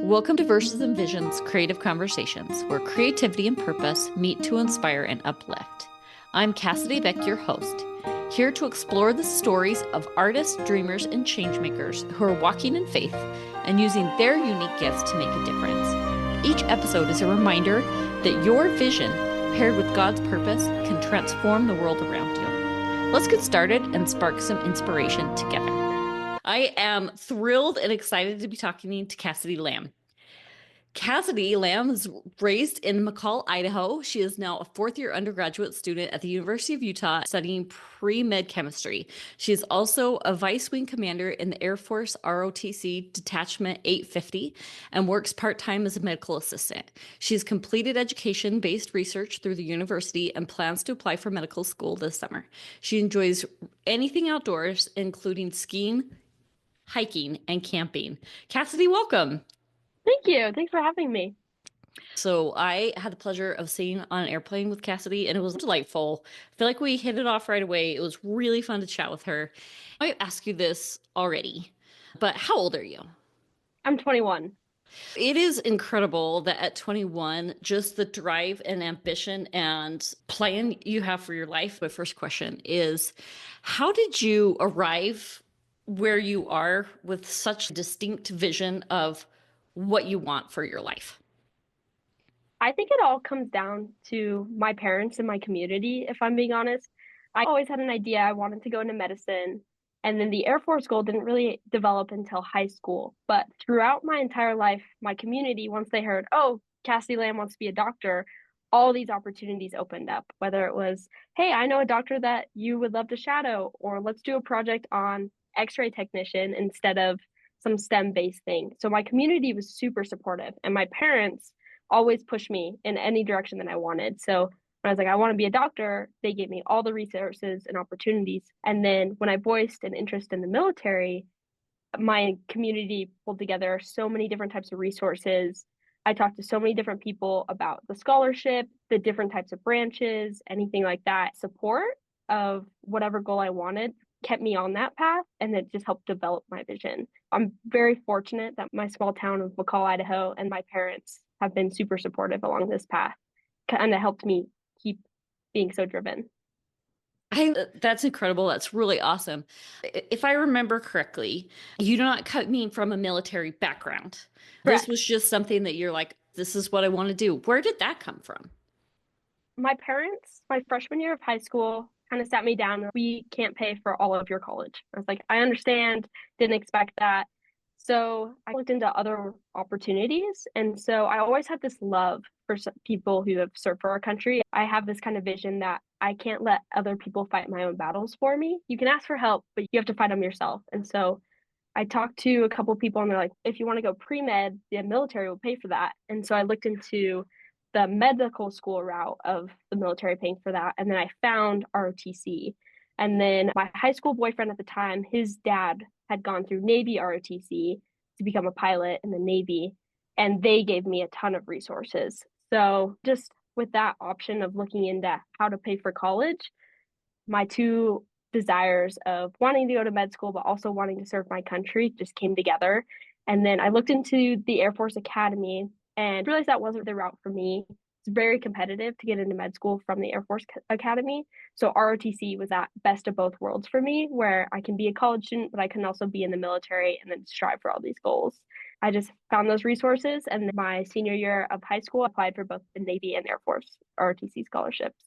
Welcome to Verses and Visions Creative Conversations, where creativity and purpose meet to inspire and uplift. I'm Cassidy Beck, your host, here to explore the stories of artists, dreamers, and changemakers who are walking in faith and using their unique gifts to make a difference. Each episode is a reminder that your vision, paired with God's purpose, can transform the world around you. Let's get started and spark some inspiration together. I am thrilled and excited to be talking to Cassidy Lamm. Cassidy Lamm is raised in McCall, Idaho. She is now a fourth-year undergraduate student at the University of Utah studying pre-med chemistry. She is also a vice wing commander in the Air Force ROTC Detachment 850 and works part-time as a medical assistant. She has completed education-based research through the university and plans to apply for medical school this summer. She enjoys anything outdoors, including skiing, hiking, and camping. Cassidy, welcome. Thank you. Thanks for having me. So I had the pleasure of sitting on an airplane with Cassidy, and it was delightful. I feel like we hit it off right away. It was really fun to chat with her. I asked you this already, but how old are you? I'm 21. It is incredible that at 21, just the drive and ambition and plan you have for your life. My first question is, how did you arrive where you are with such distinct vision of what you want for your life? I think it all comes down to my parents and my community, if I'm being honest. I always had an idea I wanted to go into medicine, and then the Air Force goal didn't really develop until high school. But throughout my entire life, my community, once they heard, oh, Cassidy Lamm wants to be a doctor, all these opportunities opened up, whether it was, hey, I know a doctor that you would love to shadow, or let's do a project on X-ray technician instead of some STEM-based thing. So my community was super supportive, and my parents always pushed me in any direction that I wanted. So when I was like, I want to be a doctor, they gave me all the resources and opportunities. And then when I voiced an interest in the military, my community pulled together so many different types of resources. I talked to so many different people about the scholarship, the different types of branches, anything like that. Support of whatever goal I wanted kept me on that path, and it just helped develop my vision. I'm very fortunate that my small town of McCall, Idaho, and my parents have been super supportive along this path, kind of helped me keep being so driven. That's incredible. That's really awesome. If I remember correctly, you do not come from a military background. Correct. This was just something that you're like, this is what I want to do. Where did that come from? My parents, my freshman year of high school, kind of sat me down. We can't pay for all of your college. I was like, I understand, didn't expect that. So I looked into other opportunities. And so I always had this love for people who have served for our country. I have this kind of vision that I can't let other people fight my own battles for me. You can ask for help, but you have to fight them yourself. And so I talked to a couple of people, and they're like, if you want to go pre-med, the military will pay for that. And so I looked into the medical school route of the military paying for that. And then I found ROTC. And then my high school boyfriend at the time, his dad had gone through Navy ROTC to become a pilot in the Navy, and they gave me a ton of resources. So just with that option of looking into how to pay for college, my two desires of wanting to go to med school, but also wanting to serve my country just came together. And then I looked into the Air Force Academy and realized that wasn't the route for me. It's very competitive to get into med school from the Air Force Academy. So ROTC was that best of both worlds for me, where I can be a college student, but I can also be in the military and then strive for all these goals. I just found those resources, and my senior year of high school, I applied for both the Navy and Air Force ROTC scholarships.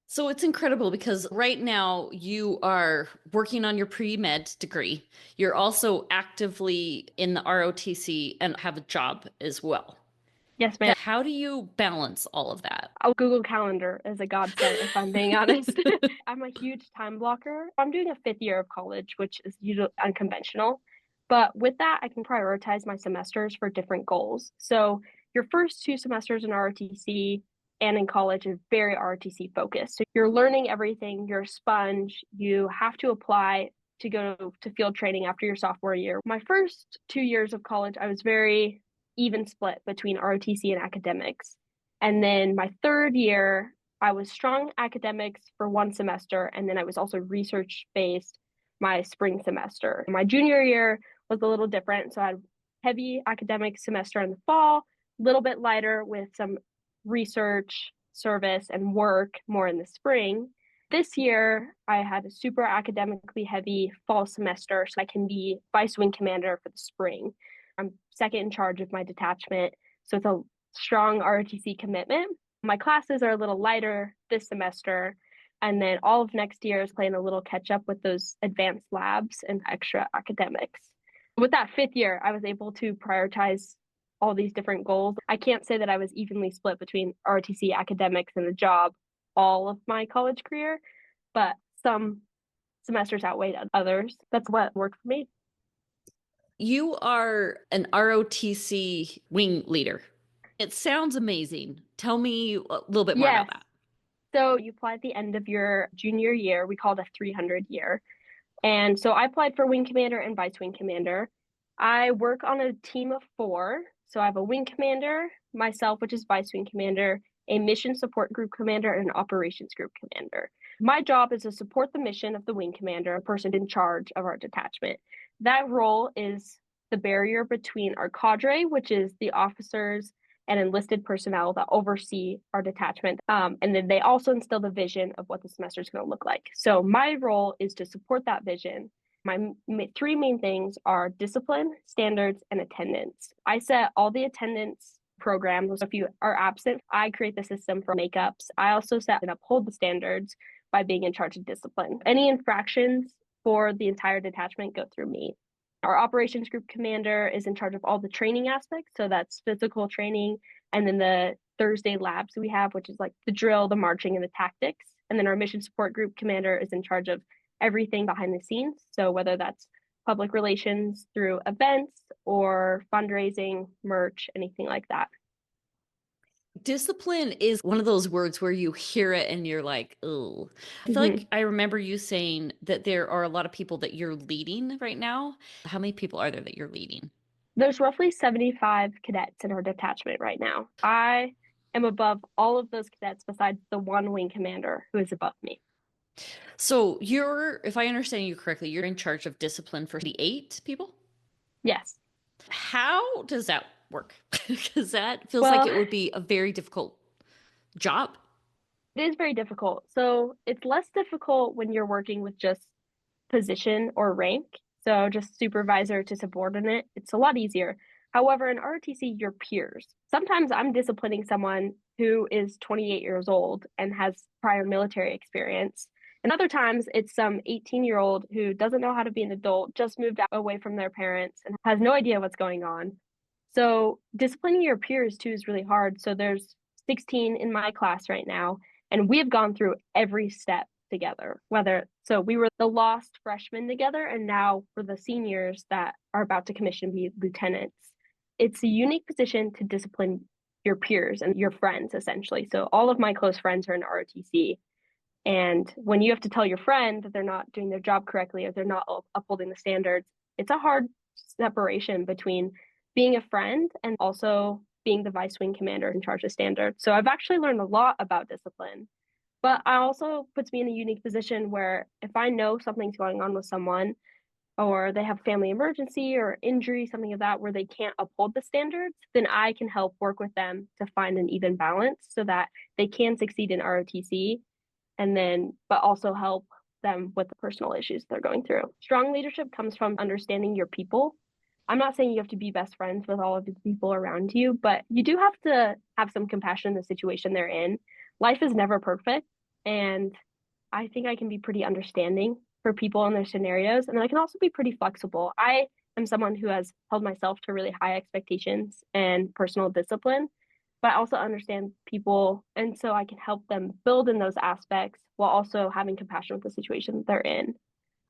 So it's incredible because right now you are working on your pre-med degree. You're also actively in the ROTC and have a job as well. Yes, ma'am. How do you balance all of that? I'll Google Calendar as a godsend, if I'm being honest. I'm a huge time blocker. I'm doing a fifth year of college, which is usually unconventional. But with that, I can prioritize my semesters for different goals. So your first two semesters in ROTC and in college is very ROTC focused. So you're learning everything, you're a sponge, you have to apply to go to field training after your sophomore year. My first 2 years of college, I was very even split between ROTC and academics. And then my third year, I was strong academics for one semester, and then I was also research based my spring semester. My junior year was a little different. So I had heavy academic semester in the fall, a little bit lighter with some research, service, and work more in the spring. This year, I had a super academically heavy fall semester, so I can be vice wing commander for the spring. I'm second in charge of my detachment, so it's a strong ROTC commitment. My classes are a little lighter this semester, and then all of next year is playing a little catch up with those advanced labs and extra academics. With that fifth year, I was able to prioritize all these different goals. I can't say that I was evenly split between ROTC, academics, and the job all of my college career, but some semesters outweighed others. That's what worked for me. You are an ROTC wing leader. It sounds amazing. Tell me a little bit more Yes. about that. So you apply at the end of your junior year. We call it a 300 year. And so I applied for wing commander and vice wing commander. I work on a team of 4. So I have a wing commander, myself, which is vice wing commander, a mission support group commander, and an operations group commander. My job is to support the mission of the wing commander, a person in charge of our detachment. That role is the barrier between our cadre, which is the officers and enlisted personnel that oversee our detachment. And then they also instill the vision of what the semester is going to look like. So my role is to support that vision. My 3 main things are discipline, standards, and attendance. I set all the attendance programs. If you are absent, I create the system for makeups. I also set and uphold the standards by being in charge of discipline. Any infractions for the entire detachment go through me. Our operations group commander is in charge of all the training aspects. So that's physical training, and then the Thursday labs we have, which is like the drill, the marching, and the tactics. And then our mission support group commander is in charge of everything behind the scenes. So whether that's public relations through events or fundraising, merch, anything like that. Discipline is one of those words where you hear it and you're like, oh. I feel like I remember you saying that there are a lot of people that you're leading right now. How many people are there that you're leading? There's roughly 75 cadets in our detachment right now. I am above all of those cadets besides the one wing commander who is above me. So you're, if I understand you correctly, you're in charge of discipline for the 8 people? Yes. How does that work? Because that feels like Well, it would be a very difficult job. it is very difficult. So it's less difficult when you're working with just position or rank. So just supervisor to subordinate, it's a lot easier. However, in ROTC, your peers. Sometimes I'm disciplining someone who is 28 years old and has prior military experience. And other times it's some 18-year-old who doesn't know how to be an adult, just moved out away from their parents and has no idea what's going on. So disciplining your peers too is really hard. So there's 16 in my class right now, and we have gone through every step together. So we were the lost freshmen together, and now we're the seniors that are about to commission be lieutenants. It's a unique position to discipline your peers and your friends, essentially. So all of my close friends are in ROTC. And when you have to tell your friend that they're not doing their job correctly or they're not upholding the standards, it's a hard separation between being a friend and also being the vice wing commander in charge of standards. So I've actually learned a lot about discipline. But it also puts me in a unique position where if I know something's going on with someone or they have family emergency or injury, something of that, where they can't uphold the standards, then I can help work with them to find an even balance so that they can succeed in ROTC and then, but also help them with the personal issues they're going through. Strong leadership comes from understanding your people. I'm not saying you have to be best friends with all of the people around you, but you do have to have some compassion in the situation they're in. Life is never perfect. And I think I can be pretty understanding for people in their scenarios. And I can also be pretty flexible. I am someone who has held myself to really high expectations and personal discipline, but I also understand people. And so I can help them build in those aspects while also having compassion with the situation they're in.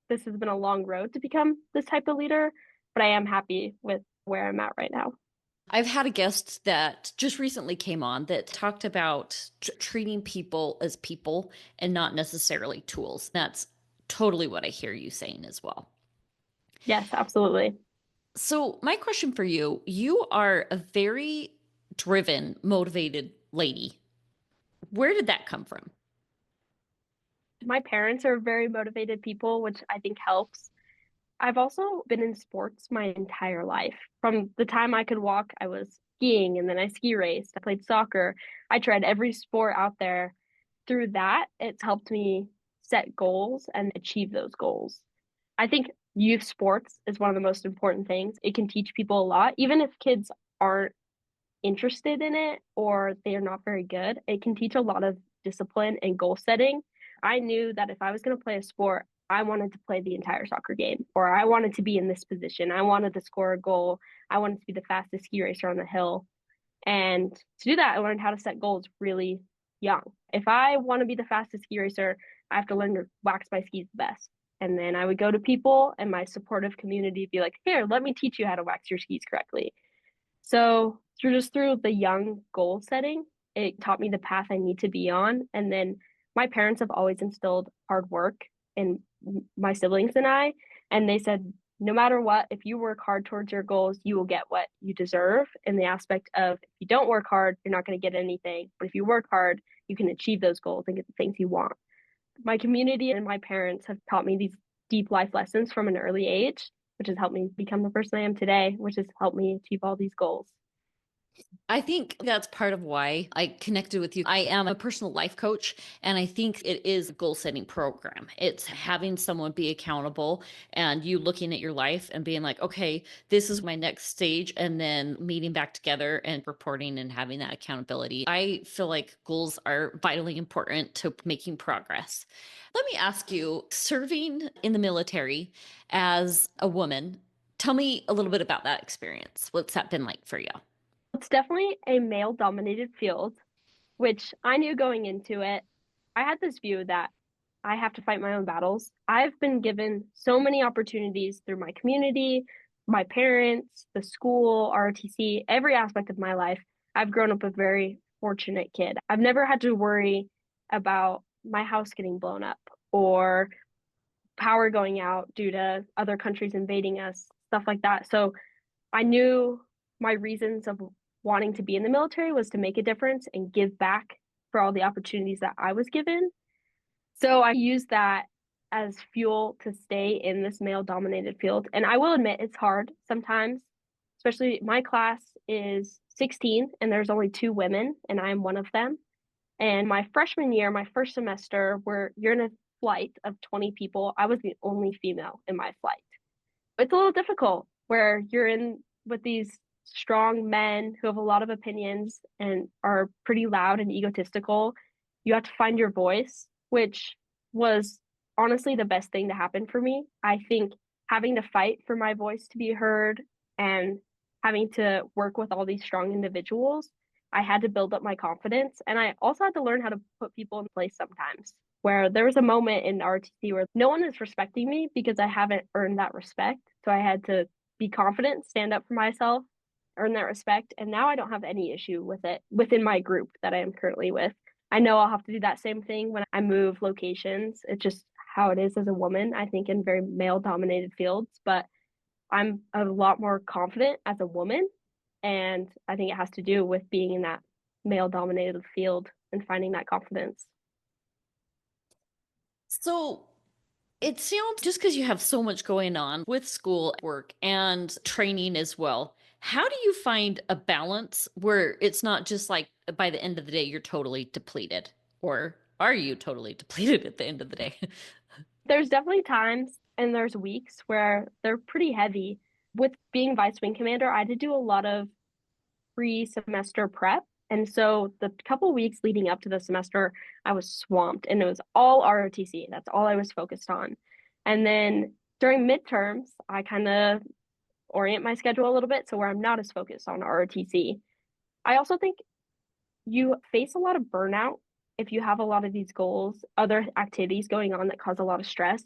This has been a long road to become this type of leader, but I am happy with where I'm at right now. I've had a guest that just recently came on that talked about treating people as people and not necessarily tools. That's totally what I hear you saying as well. Yes, absolutely. So, my question for you, you are a very driven, motivated lady. Where did that come from? My parents are very motivated people, which I think helps. I've also been in sports my entire life. From the time I could walk, I was skiing and then I ski raced. I played soccer. I tried every sport out there. Through that, it's helped me set goals and achieve those goals. I think youth sports is one of the most important things. It can teach people a lot, even if kids aren't interested in it or they are not very good. It can teach a lot of discipline and goal setting. I knew that if I was going to play a sport, I wanted to play the entire soccer game, or I wanted to be in this position. I wanted to score a goal. I wanted to be the fastest ski racer on the hill. And to do that, I learned how to set goals really young. If I want to be the fastest ski racer, I have to learn to wax my skis the best. And then I would go to people and my supportive community be like, here, let me teach you how to wax your skis correctly. So through the young goal setting, it taught me the path I need to be on. And then my parents have always instilled hard work in my siblings and I. And they said, no matter what, if you work hard towards your goals, you will get what you deserve. In the aspect of if you don't work hard, you're not going to get anything. But if you work hard, you can achieve those goals and get the things you want. My community and my parents have taught me these deep life lessons from an early age, which has helped me become the person I am today, which has helped me achieve all these goals. I think that's part of why I connected with you. I am a personal life coach, and I think it is a goal setting program. It's having someone be accountable and you looking at your life and being like, okay, this is my next stage, and then meeting back together and reporting and having that accountability. I feel like goals are vitally important to making progress. Let me ask you, serving in the military as a woman, tell me a little bit about that experience. What's that been like for you? It's definitely a male dominated field, which I knew going into it. I had this view that I have to fight my own battles. I've been given so many opportunities through my community, my parents, the school, ROTC, every aspect of my life. I've grown up a very fortunate kid. I've never had to worry about my house getting blown up or power going out due to other countries invading us, stuff like that. So I knew my reasons of wanting to be in the military was to make a difference and give back for all the opportunities that I was given. So I used that as fuel to stay in this male dominated field. And I will admit it's hard sometimes, especially my class is 16 and there's only two women and I'm one of them. And my freshman year, my first semester, where you're in a flight of 20 people, I was the only female in my flight. It's a little difficult where you're in with these strong men who have a lot of opinions and are pretty loud and egotistical. You have to find your voice, which was honestly the best thing to happen for me. I think having to fight for my voice to be heard and having to work with all these strong individuals, I had to build up my confidence. And I also had to learn how to put people in place sometimes. Where there was a moment in ROTC where no one is respecting me because I haven't earned that respect. So I had to be confident, stand up for myself, earn that respect. And now I don't have any issue with it within my group that I am currently with. I know I'll have to do that same thing when I move locations. It's just how it is as a woman, I think, in very male dominated fields. But I'm a lot more confident as a woman. And I think it has to do with being in that male dominated field and finding that confidence. So it sounds just because you have so much going on with school, work, and training as well. How do you find a balance where it's not just like by the end of the day, you're totally depleted? Or are you totally depleted at the end of the day? There's definitely times and there's weeks where they're pretty heavy. With being vice wing commander, I had to do a lot of pre-semester prep. And so the couple weeks leading up to the semester, I was swamped and it was all ROTC. That's all I was focused on. And then during midterms, I kind of orient my schedule a little bit so where I'm not as focused on ROTC. I also think you face a lot of burnout if you have a lot of these goals, other activities going on that cause a lot of stress.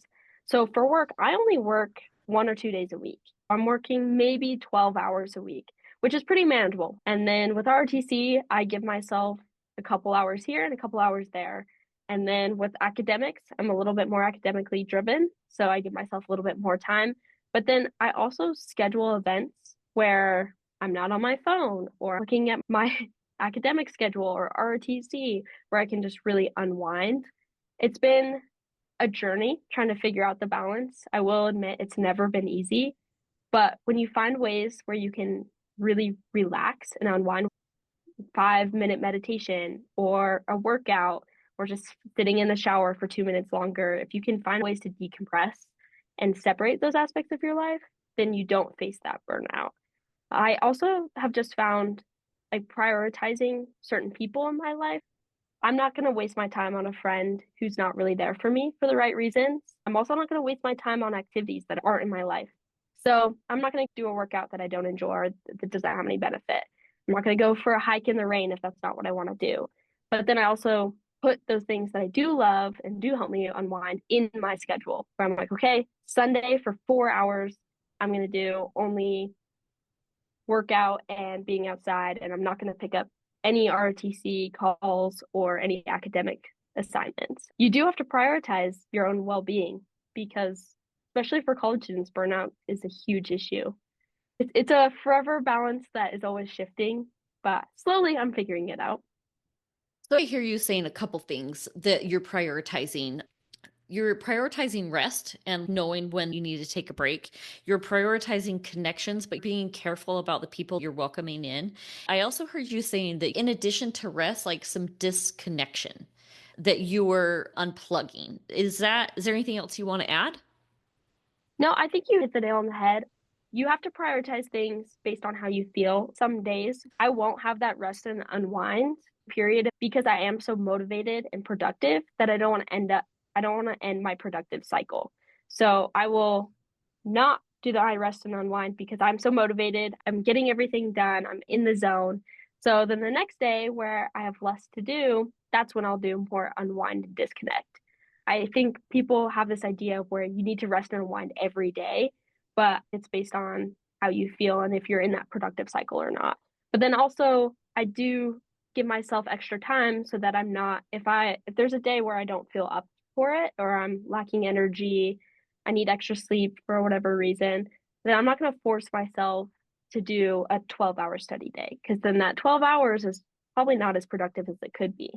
So for work, I only work 1 or 2 days a week. I'm working maybe 12 hours a week, which is pretty manageable. And then with ROTC, I give myself a couple hours here and a couple hours there. And then with academics, I'm a little bit more academically driven. So I give myself a little bit more time. But then I also schedule events where I'm not on my phone or looking at my academic schedule or ROTC where I can just really unwind. It's been a journey trying to figure out the balance. I will admit it's never been easy, but when you find ways where you can really relax and unwind, 5-minute meditation or a workout or just sitting in the shower for 2 minutes longer, if you can find ways to decompress and separate those aspects of your life, then you don't face that burnout. I also have just found like prioritizing certain people in my life. I'm not going to waste my time on a friend who's not really there for me for the right reasons. I'm also not going to waste my time on activities that aren't in my life. So I'm not going to do a workout that I don't enjoy or that doesn't have any benefit. I'm not going to go for a hike in the rain if that's not what I want to do. But then I also put those things that I do love and do help me unwind in my schedule where I'm like, okay, Sunday for 4 hours, I'm going to do only workout and being outside, and I'm not going to pick up any ROTC calls or any academic assignments. You do have to prioritize your own well-being because, especially for college students, burnout is a huge issue. It's a forever balance that is always shifting, but slowly I'm figuring it out. So I hear you saying a couple things that you're prioritizing. You're prioritizing rest and knowing when you need to take a break. You're prioritizing connections, but being careful about the people you're welcoming in. I also heard you saying that in addition to rest, like some disconnection, that you were unplugging. Is there anything else you want to add? No, I think you hit the nail on the head. You have to prioritize things based on how you feel. Some days I won't have that rest and unwind period because I am so motivated and productive that I don't want to end my productive cycle. So I will not do the I rest and unwind because I'm so motivated. I'm getting everything done. I'm in the zone. So then the next day where I have less to do, that's when I'll do more unwind and disconnect. I think people have this idea of where you need to rest and unwind every day, but it's based on how you feel and if you're in that productive cycle or not. But then also I do give myself extra time so that I'm not if there's a day where I don't feel up for it or I'm lacking energy, I need extra sleep for whatever reason, then I'm not going to force myself to do a 12-hour study day because then that 12 hours is probably not as productive as it could be.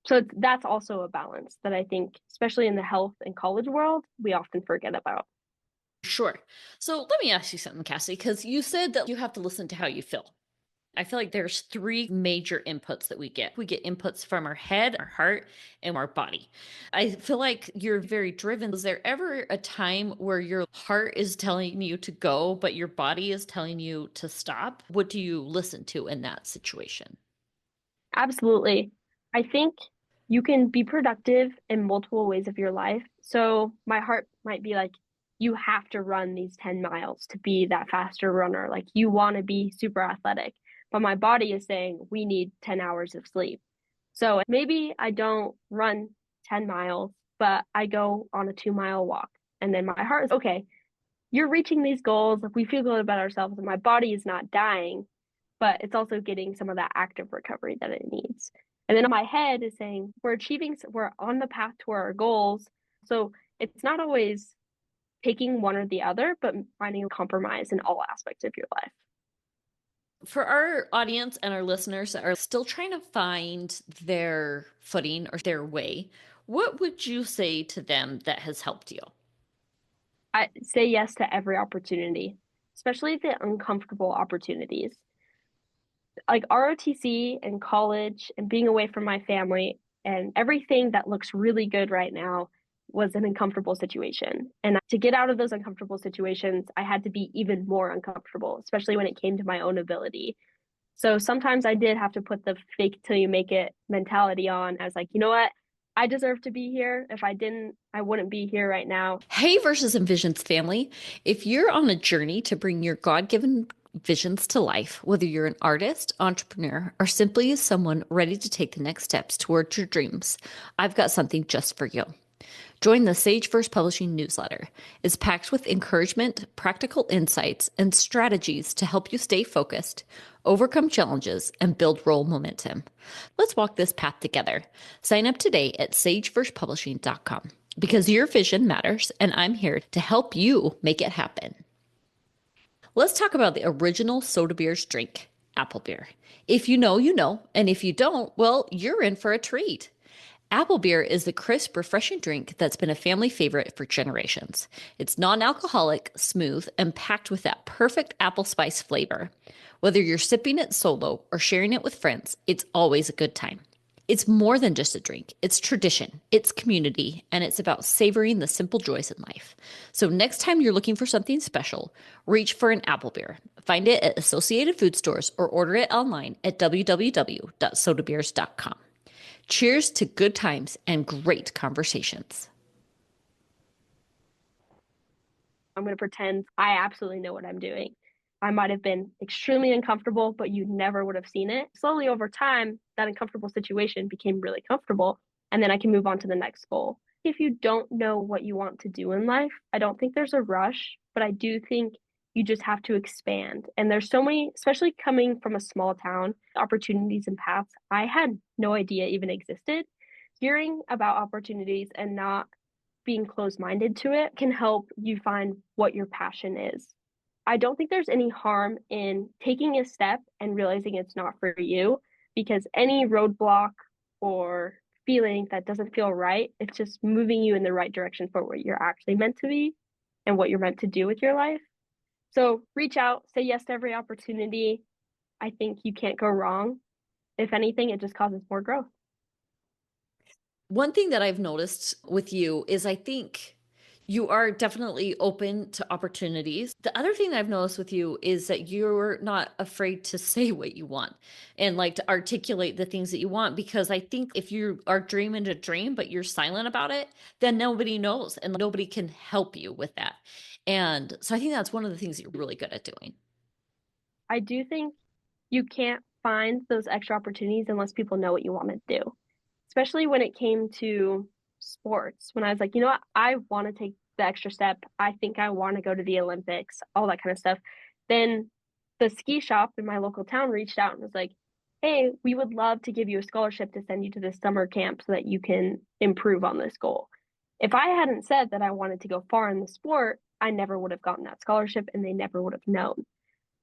So that's also a balance that I think, especially in the health and college world, we often forget about. Sure. So let me ask you something, Cassie, because you said that you have to listen to how you feel. I feel like there's three major inputs that we get. We get inputs from our head, our heart, and our body. I feel like you're very driven. Is there ever a time where your heart is telling you to go, but your body is telling you to stop? What do you listen to in that situation? Absolutely. I think you can be productive in multiple ways of your life. So my heart might be like, you have to run these 10 miles to be that faster runner. Like you want to be super athletic. But my body is saying we need 10 hours of sleep. So maybe I don't run 10 miles, but I go on a 2-mile walk. And then my heart is okay, you're reaching these goals. Like we feel good about ourselves and my body is not dying, but it's also getting some of that active recovery that it needs. And then my head is saying we're on the path to our goals. So it's not always taking one or the other, but finding a compromise in all aspects of your life. For our audience and our listeners that are still trying to find their footing or their way, what would you say to them that has helped you? I say yes to every opportunity, especially the uncomfortable opportunities. Like ROTC and college and being away from my family and everything that looks really good right now was an uncomfortable situation. And to get out of those uncomfortable situations, I had to be even more uncomfortable, especially when it came to my own ability. So sometimes I did have to put the fake till you make it mentality on. I was like, you know what? I deserve to be here. If I didn't, I wouldn't be here right now. Hey, Versus Envisions family. If you're on a journey to bring your God given visions to life, whether you're an artist, entrepreneur, or simply someone ready to take the next steps towards your dreams, I've got something just for you. Join the Sageverse Publishing newsletter. It's packed with encouragement, practical insights, and strategies to help you stay focused, overcome challenges, and build role momentum. Let's walk this path together. Sign up today at sageversepublishing.com because your vision matters, and I'm here to help you make it happen. Let's talk about the original soda beer's drink, apple beer. If you know, you know, and if you don't, well, you're in for a treat. Apple beer is the crisp, refreshing drink that's been a family favorite for generations. It's non alcoholic, smooth, and packed with that perfect apple spice flavor. Whether you're sipping it solo or sharing it with friends, it's always a good time. It's more than just a drink, it's tradition, it's community, and it's about savoring the simple joys in life. So, next time you're looking for something special, reach for an apple beer. Find it at Associated Food Stores or order it online at www.sodabeers.com. Cheers to good times and great conversations. I'm going to pretend I absolutely know what I'm doing. I might have been extremely uncomfortable, but you never would have seen it. Slowly over time, that uncomfortable situation became really comfortable, and then I can move on to the next goal. If you don't know what you want to do in life, I don't think there's a rush, but I do think you just have to expand. And there's so many, especially coming from a small town, opportunities and paths I had no idea even existed. Hearing about opportunities and not being closed-minded to it can help you find what your passion is. I don't think there's any harm in taking a step and realizing it's not for you, because any roadblock or feeling that doesn't feel right, it's just moving you in the right direction for what you're actually meant to be and what you're meant to do with your life. So reach out, say yes to every opportunity. I think you can't go wrong. If anything, it just causes more growth. One thing that I've noticed with you is I think you are definitely open to opportunities. The other thing that I've noticed with you is that you're not afraid to say what you want and like to articulate the things that you want. Because I think if you are dreaming a dream, but you're silent about it, then nobody knows and nobody can help you with that. And so I think that's one of the things that you're really good at doing. I do think you can't find those extra opportunities unless people know what you want to do, especially when it came to sports. When I was like, you know what, I want to take the extra step. I think I want to go to the Olympics, all that kind of stuff. Then the ski shop in my local town reached out and was like, hey, we would love to give you a scholarship to send you to this summer camp so that you can improve on this goal. If I hadn't said that I wanted to go far in the sport, I never would have gotten that scholarship and they never would have known.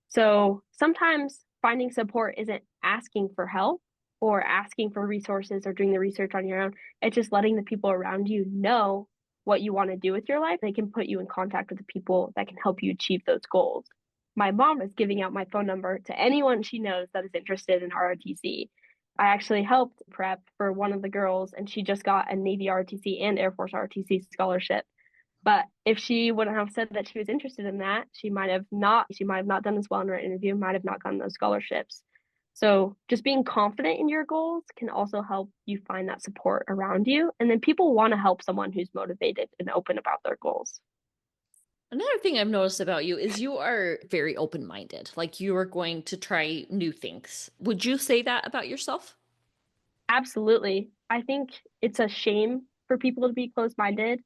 So sometimes finding support isn't asking for help or asking for resources or doing the research on your own. It's just letting the people around you know what you want to do with your life. They can put you in contact with the people that can help you achieve those goals. My mom is giving out my phone number to anyone she knows that is interested in ROTC. I actually helped prep for one of the girls, and she just got a Navy ROTC and Air Force ROTC scholarship. But if she wouldn't have said that she was interested in that, she might have not done as well in her interview, might have not gotten those scholarships. So just being confident in your goals can also help you find that support around you. And then people want to help someone who's motivated and open about their goals. Another thing I've noticed about you is you are very open-minded. Like you are going to try new things. Would you say that about yourself? Absolutely. I think it's a shame for people to be closed minded.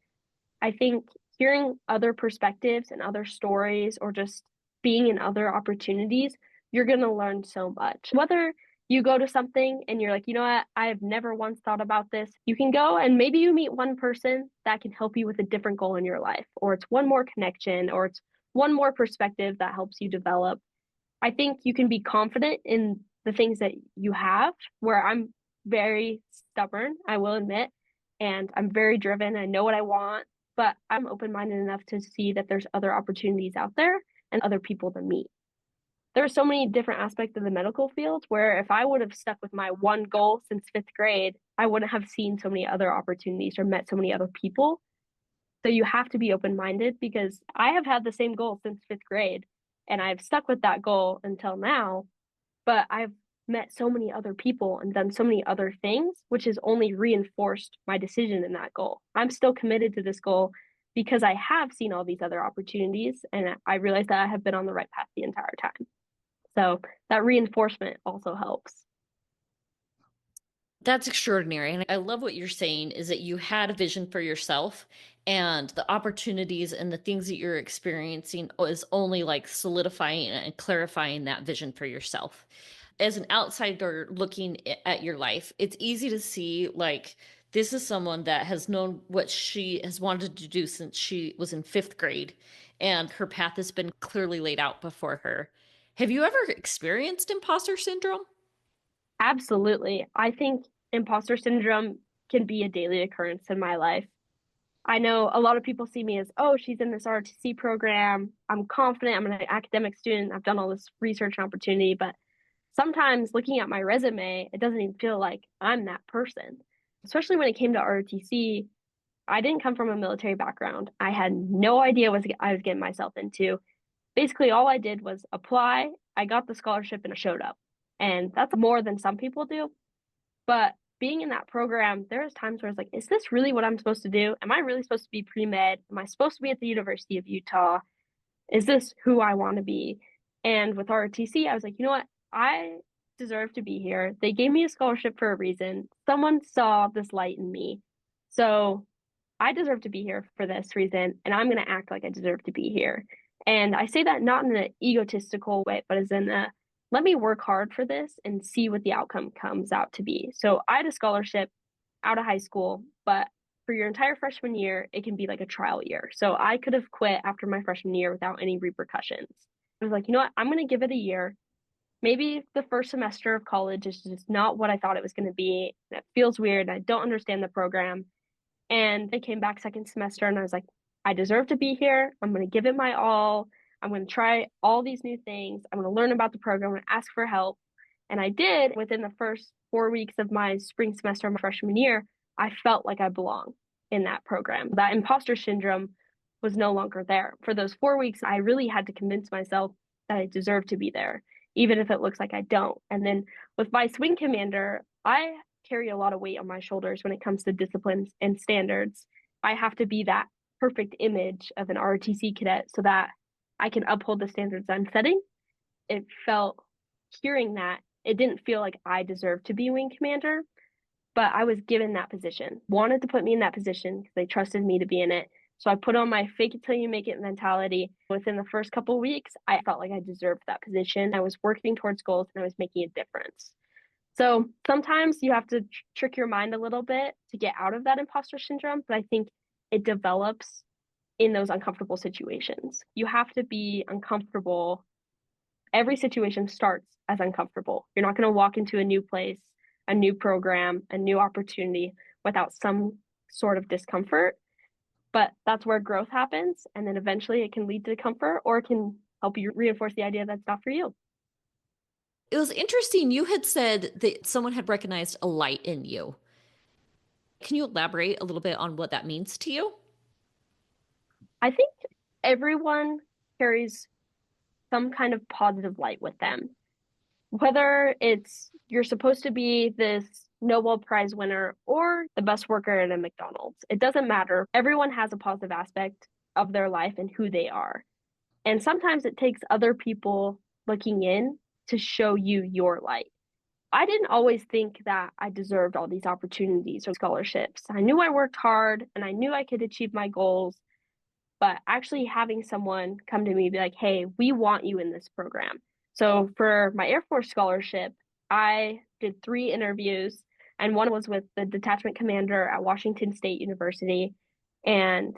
I think hearing other perspectives and other stories or just being in other opportunities, you're going to learn so much. Whether you go to something and you're like, you know what, I have never once thought about this, you can go and maybe you meet one person that can help you with a different goal in your life, or it's one more connection, or it's one more perspective that helps you develop. I think you can be confident in the things that you have, where I'm very stubborn, I will admit, and I'm very driven. I know what I want, but I'm open minded enough to see that there's other opportunities out there and other people to meet. There are so many different aspects of the medical field where if I would have stuck with my one goal since fifth grade, I wouldn't have seen so many other opportunities or met so many other people. So you have to be open minded, because I have had the same goal since fifth grade and I've stuck with that goal until now, but I've met so many other people and done so many other things, which has only reinforced my decision in that goal. I'm still committed to this goal because I have seen all these other opportunities and I realize that I have been on the right path the entire time. So that reinforcement also helps. That's extraordinary. And I love what you're saying is that you had a vision for yourself and the opportunities and the things that you're experiencing is only like solidifying and clarifying that vision for yourself. As an outsider looking at your life, it's easy to see like this is someone that has known what she has wanted to do since she was in fifth grade, and her path has been clearly laid out before her. Have you ever experienced imposter syndrome? Absolutely. I think imposter syndrome can be a daily occurrence in my life. I know a lot of people see me as, oh, she's in this ROTC program. I'm confident. I'm an academic student. I've done all this research and opportunity. But sometimes looking at my resume, it doesn't even feel like I'm that person. Especially when it came to ROTC, I didn't come from a military background. I had no idea what I was getting myself into. Basically, all I did was apply. I got the scholarship and I showed up. And that's more than some people do. But being in that program, there's times where it's like, is this really what I'm supposed to do? Am I really supposed to be pre-med? Am I supposed to be at the University of Utah? Is this who I want to be? And with ROTC, I was like, you know what? I deserve to be here. They gave me a scholarship for a reason. Someone saw this light in me. So I deserve to be here for this reason, and I'm going to act like I deserve to be here. And I say that not in an egotistical way, but as in a let me work hard for this and see what the outcome comes out to be. So I had a scholarship out of high school, but for your entire freshman year, it can be like a trial year. So I could have quit after my freshman year without any repercussions. I was like, you know what? I'm going to give it a year. Maybe the first semester of college is just not what I thought it was going to be. It feels weird. I don't understand the program. And I came back second semester and I was like, I deserve to be here. I'm going to give it my all. I'm going to try all these new things. I'm going to learn about the program. I'm going to ask for help. And I did. Within the first 4 weeks of my spring semester of my freshman year, I felt like I belonged in that program. That imposter syndrome was no longer there. For those 4 weeks, I really had to convince myself that I deserved to be there, even if it looks like I don't. And then with Vice Wing Commander, I carry a lot of weight on my shoulders when it comes to disciplines and standards. I have to be that perfect image of an ROTC cadet so that I can uphold the standards I'm setting. It felt, hearing that, it didn't feel like I deserved to be wing commander, but I was given that position, wanted to put me in that position because they trusted me to be in it. So I put on my fake it till you make it mentality. Within the first couple of weeks, I felt like I deserved that position. I was working towards goals and I was making a difference. So sometimes you have to trick your mind a little bit to get out of that imposter syndrome, but I think it develops in those uncomfortable situations. You have to be uncomfortable. Every situation starts as uncomfortable. You're not going to walk into a new place, a new program, a new opportunity without some sort of discomfort. But that's where growth happens. And then eventually it can lead to comfort, or it can help you reinforce the idea that's not for you. It was interesting. You had said that someone had recognized a light in you. Can you elaborate a little bit on what that means to you? I think everyone carries some kind of positive light with them. Whether it's you're supposed to be this Nobel Prize winner or the best worker at a McDonald's, it doesn't matter. Everyone has a positive aspect of their life and who they are. And sometimes it takes other people looking in to show you your light. I didn't always think that I deserved all these opportunities or scholarships. I knew I worked hard and I knew I could achieve my goals, but actually having someone come to me and be like, hey, we want you in this program. So for my Air Force scholarship, I did 3 interviews, and one was with the detachment commander at Washington State University. And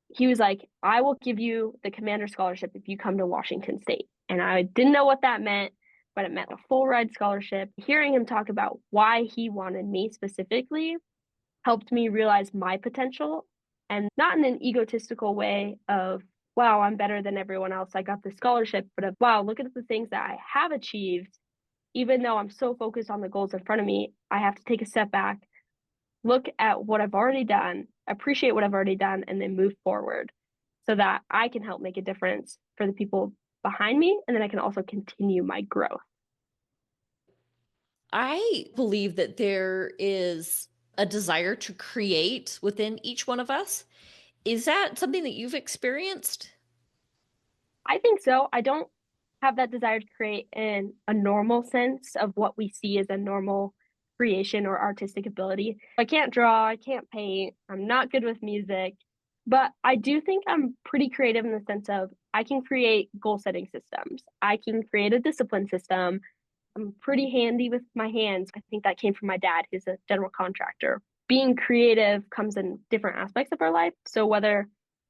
he was like, I will give you the commander scholarship if you come to Washington State. And I didn't know what that meant, but it meant a full ride scholarship. Hearing him talk about why he wanted me specifically helped me realize my potential, and not in an egotistical way of, wow, I'm better than everyone else. I got the scholarship, but of, wow, look at the things that I have achieved. Even though I'm so focused on the goals in front of me, I have to take a step back, look at what I've already done, appreciate what I've already done, and then move forward so that I can help make a difference for the people behind me. And then I can also continue my growth. I believe that there is a desire to create within each one of us. Is that something that you've experienced? I think so. I don't have that desire to create in a normal sense of what we see as a normal creation or artistic ability. I can't draw, I can't paint, I'm not good with music, but I do think I'm pretty creative in the sense of I can create goal setting systems. I can create a discipline system. I'm pretty handy with my hands. I think that came from my dad, who's a general contractor. Being creative comes in different aspects of our life. So whether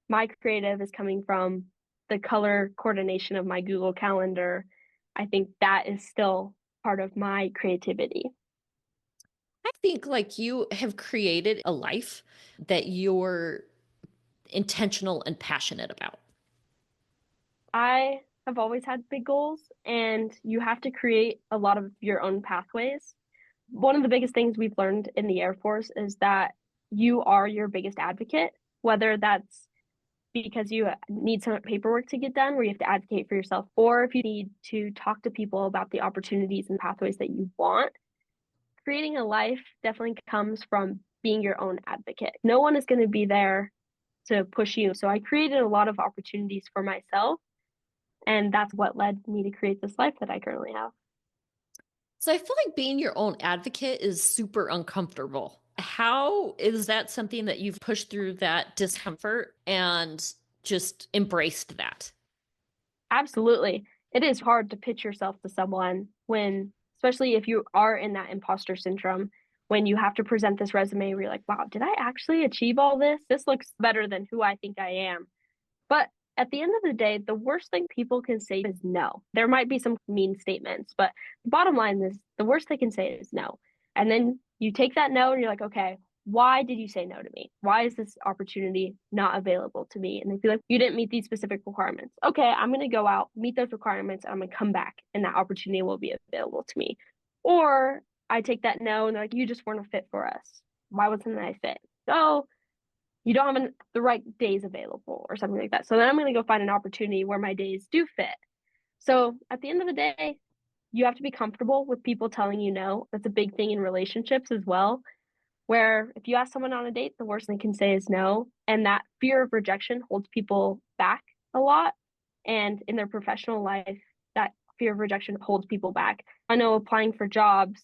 my creative is coming from the color coordination of my Google Calendar, I think that is still part of my creativity. think like you have created a life that you're intentional and passionate about. I have always had big goals, and you have to create a lot of your own pathways. One of the biggest things we've learned in the Air Force is that you are your biggest advocate, whether that's because you need some paperwork to get done where you have to advocate for yourself, or if you need to talk to people about the opportunities and pathways that you want. Creating a life definitely comes from being your own advocate. No one is going to be there to push you. So I created a lot of opportunities for myself, and that's what led me to create this life that I currently have. So I feel like being your own advocate is super uncomfortable. How is that something that you've pushed through that discomfort and just embraced that? Absolutely. It is hard to pitch yourself to someone when, especially if you are in that imposter syndrome, when you have to present this resume where you're like, wow, did I actually achieve all this? This looks better than who I think I am. But at the end of the day, the worst thing people can say is no. There might be some mean statements, but the bottom line is the worst they can say is no. And then you take that no and you're like, okay, why did you say no to me? Why is this opportunity not available to me? And they feel like you didn't meet these specific requirements. Okay, I'm going to go out, meet those requirements, and I'm going to come back and that opportunity will be available to me. Or I take that no and they're like, you just weren't a fit for us. Why wasn't I fit? So you don't have the right days available or something like that. So then I'm going to go find an opportunity where my days do fit. So at the end of the day, you have to be comfortable with people telling you no. That's a big thing in relationships as well, where if you ask someone on a date, the worst they can say is no. And that fear of rejection holds people back a lot. And in their professional life, that fear of rejection holds people back. I know applying for jobs,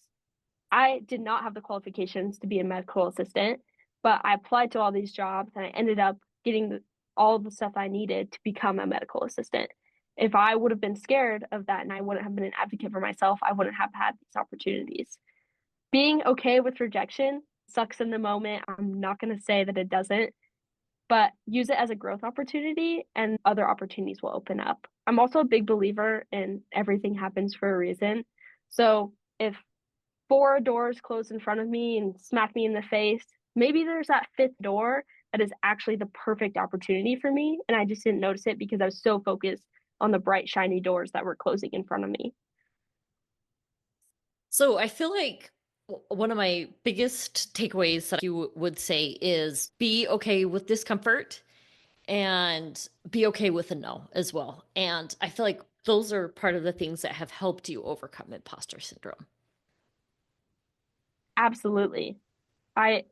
I did not have the qualifications to be a medical assistant, but I applied to all these jobs and I ended up getting all the stuff I needed to become a medical assistant. If I would have been scared of that and I wouldn't have been an advocate for myself, I wouldn't have had these opportunities. Being okay with rejection sucks in the moment. I'm not going to say that it doesn't, but use it as a growth opportunity and other opportunities will open up. I'm also a big believer in everything happens for a reason. So if four doors close in front of me and smack me in the face, maybe there's that fifth door that is actually the perfect opportunity for me. And I just didn't notice it because I was so focused on the bright, shiny doors that were closing in front of me. So I feel like one of my biggest takeaways that you would say is be okay with discomfort and be okay with a no as well. And I feel like those are part of the things that have helped you overcome imposter syndrome. Absolutely.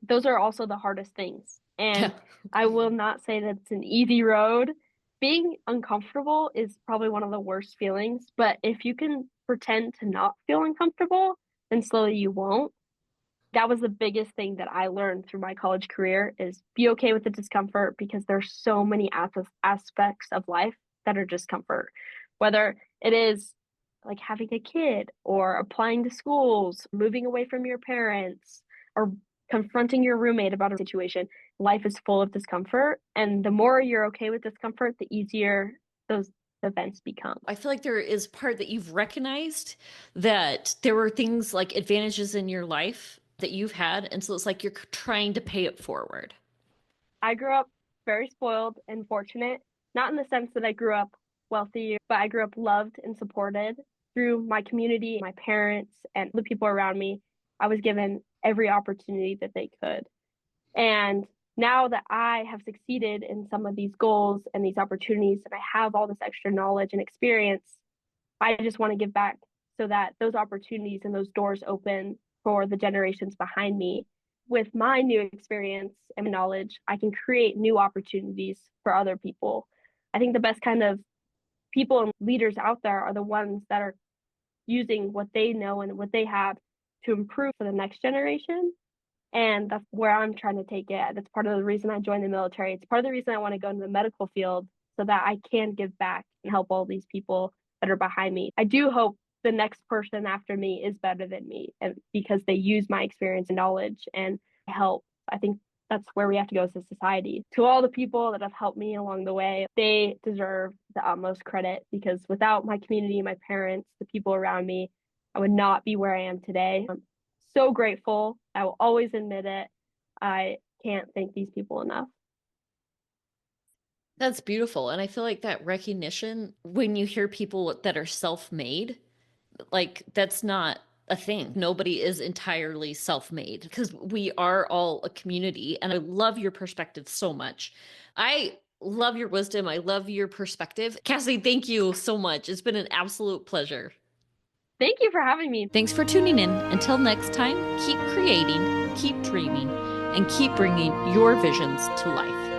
Those are also the hardest things. Yeah. And I will not say that it's an easy road. Being uncomfortable is probably one of the worst feelings, but if you can pretend to not feel uncomfortable, then slowly you won't. That was the biggest thing that I learned through my college career is be okay with the discomfort because there's so many aspects of life that are discomfort. Whether it is like having a kid or applying to schools, moving away from your parents, or confronting your roommate about a situation, life is full of discomfort. And the more you're okay with discomfort, the easier those events become. I feel like there is part that you've recognized that there were things like advantages in your life that you've had. And so it's like you're trying to pay it forward. I grew up very spoiled and fortunate, not in the sense that I grew up wealthy, but I grew up loved and supported through my community, my parents, and the people around me. I was given every opportunity that they could. And now that I have succeeded in some of these goals and these opportunities, and I have all this extra knowledge and experience, I just want to give back so that those opportunities and those doors open for the generations behind me. With my new experience and knowledge, I can create new opportunities for other people. I think the best kind of people and leaders out there are the ones that are using what they know and what they have to improve for the next generation. And that's where I'm trying to take it. That's part of the reason I joined the military. It's part of the reason I want to go into the medical field so that I can give back and help all these people that are behind me. I do hope the next person after me is better than me and because they use my experience and knowledge and help. I think that's where we have to go as a society. To all the people that have helped me along the way, they deserve the utmost credit because without my community, my parents, the people around me, I would not be where I am today. I'm so grateful. I will always admit it. I can't thank these people enough. That's beautiful. And I feel like that recognition, when you hear people that are self-made, like that's not a thing. Nobody is entirely self-made because we are all a community. And I love your perspective so much. I love your wisdom. I love your perspective. Cassidy, thank you so much. It's been an absolute pleasure. Thank you for having me. Thanks for tuning in. Until next time, keep creating, keep dreaming, and keep bringing your visions to life.